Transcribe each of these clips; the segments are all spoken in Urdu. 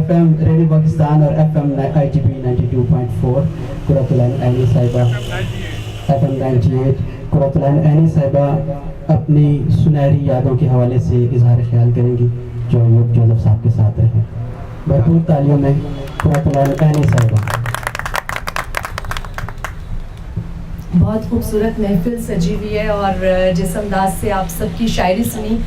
FM ریڈیو پاکستان اور FM ITP 92.4 قرۃ العین عینی صاحبہ FM 98 قرۃ العین عینی صاحبہ اپنی سنہری یادوں کے حوالے سے اظہار خیال کریں گی جو ایوب جوزف صاحب کے ساتھ رہے. بھرپور تالیوں میں قرۃ العین عینی صاحبہ. بہت خوبصورت محفل سجی ہوئی ہے اور جس انداز سے آپ سب کی شاعری سنی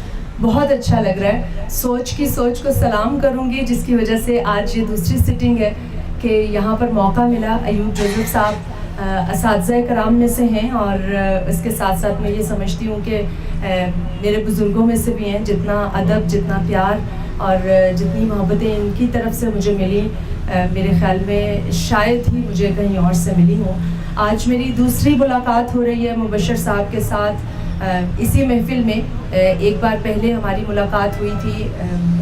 بہت اچھا لگ رہا ہے. سوچ کو سلام کروں گی جس کی وجہ سے آج یہ دوسری سٹنگ ہے کہ یہاں پر موقع ملا. ایوب جوزف صاحب اساتذہ کرام میں سے ہیں اور اس کے ساتھ ساتھ میں یہ سمجھتی ہوں کہ میرے بزرگوں میں سے بھی ہیں. جتنا ادب، جتنا پیار اور جتنی محبتیں ان کی طرف سے مجھے ملی میرے خیال میں شاید ہی مجھے کہیں اور سے ملی ہوں. آج میری دوسری ملاقات ہو رہی ہے مبشر صاحب کے ساتھ اسی محفل میں. ایک بار پہلے ہماری ملاقات ہوئی تھی،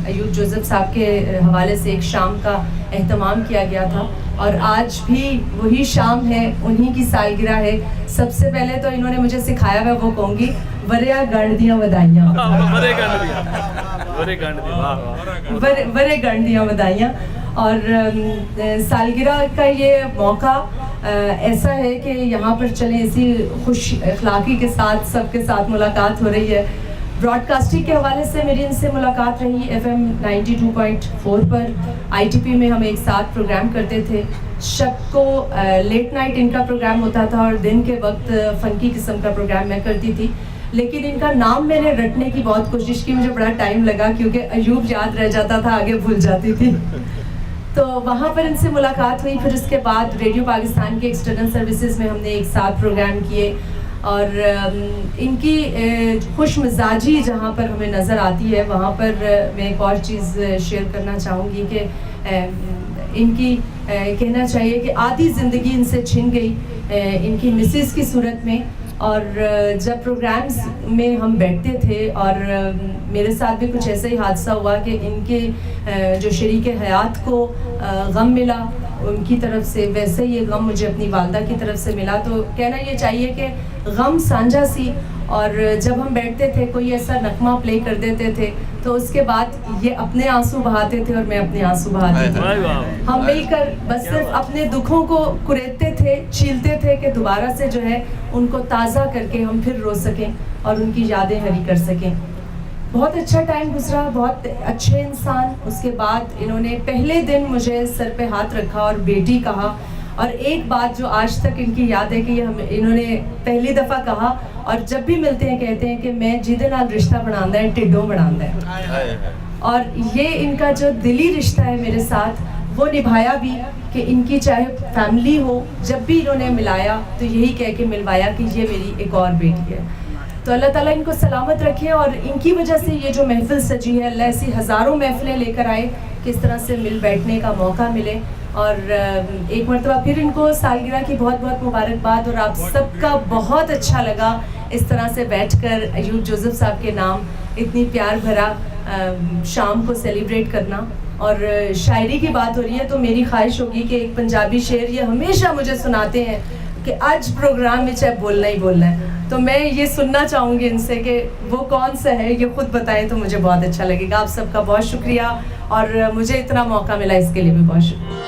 ایوب جوزف صاحب کے حوالے سے ایک شام کا اہتمام کیا گیا تھا اور آج بھی وہی شام ہے، انہی کی سالگرہ ہے. سب سے پہلے تو انہوں نے مجھے سکھایا ہوا وہ کہوں گی وریا گنڈیاں ودائیاں، ورے گنڈیاں ودائیاں. اور سالگرہ کا یہ موقع ایسا ہے کہ یہاں پر چلیں اسی خوش اخلاقی کے ساتھ سب کے ساتھ ملاقات ہو رہی ہے. براڈ کاسٹنگ کے حوالے سے میری ان سے ملاقات رہی FM 92.4 پر. ITP میں ہم ایک ساتھ پروگرام کرتے تھے. شب کو لیٹ نائٹ ان کا پروگرام ہوتا تھا اور دن کے وقت فنکی قسم کا پروگرام میں کرتی تھی. لیکن ان کا نام میں نے رٹنے کی بہت کوشش کی، مجھے بڑا ٹائم لگا کیونکہ ایوب یاد رہ جاتا تھا، آگے بھول جاتی تھی. تو وہاں پر ان سے ملاقات ہوئی. پھر اس کے بعد ریڈیو پاکستان کے ایکسٹرنل سروسز میں ہم نے ایک ساتھ پروگرام کیے اور ان کی خوش مزاجی جہاں پر ہمیں نظر آتی ہے وہاں پر میں ایک اور چیز شیئر کرنا چاہوں گی کہ ان کی کہنا چاہیے کہ آدھی زندگی ان سے چھن گئی ان کی مسز کی صورت میں. اور جب پروگرامز میں ہم بیٹھتے تھے اور میرے ساتھ بھی کچھ ایسا ہی حادثہ ہوا کہ ان کے جو شریک حیات کو غم ملا ان کی طرف سے، ویسے ہی یہ غم مجھے اپنی والدہ کی طرف سے ملا. تو کہنا یہ چاہیے کہ غم سانجھا سی. اور جب ہم بیٹھتے تھے کوئی ایسا نغمہ پلے کر دیتے تھے تو اس کے بعد یہ اپنے آنسو بہاتے تھے اور میں اپنے آنسو بہاتی تھی. ہم مل کر بس صرف اپنے دکھوں کو کریدتے تھے، چھیلتے تھے کہ دوبارہ سے جو ہے ان کو تازہ کر کے ہم پھر رو سکیں اور ان کی یادیں ہری کر سکیں. بہت اچھا ٹائم گزرا، بہت اچھے انسان. اس کے بعد انہوں نے پہلے دن مجھے سر پہ ہاتھ رکھا اور بیٹی کہا. اور ایک بات جو آج تک ان کی یاد ہے کہ انہوں نے پہلی دفعہ کہا اور جب بھی ملتے ہیں کہتے ہیں کہ میں جہدے نال رشتہ بنانا ہے ٹھڈوں بنانا ہے. اور یہ ان کا جو دلی رشتہ ہے میرے ساتھ وہ نبھایا بھی کہ ان کی چاہے فیملی ہو، جب بھی انہوں نے ملایا تو یہی کہہ کے ملوایا کہ یہ میری ایک اور بیٹی ہے. تو اللہ تعالیٰ ان کو سلامت رکھے اور ان کی وجہ سے یہ جو محفل سجی ہے، اللہ ایسی ہزاروں محفلیں لے کر آئے کہ اس طرح سے مل بیٹھنے کا موقع ملے. اور ایک مرتبہ پھر ان کو سالگرہ کی بہت بہت مبارکباد. اور آپ سب کا بہت اچھا لگا اس طرح سے بیٹھ کر ایوب جوزف صاحب کے نام اتنی پیار بھرا شام کو سیلیبریٹ کرنا. اور شاعری کی بات ہو رہی ہے تو میری خواہش ہوگی کہ ایک پنجابی شعر یہ ہمیشہ مجھے سناتے ہیں کہ آج پروگرام میں چاہے بولنا ہی بولنا ہے، تو میں یہ سننا چاہوں گی ان سے کہ وہ کون سا ہے، یہ خود بتائیں تو مجھے بہت اچھا لگے گا. آپ سب کا بہت شکریہ اور مجھے اتنا موقع ملا اس کے لیے بھی بہت شکریہ.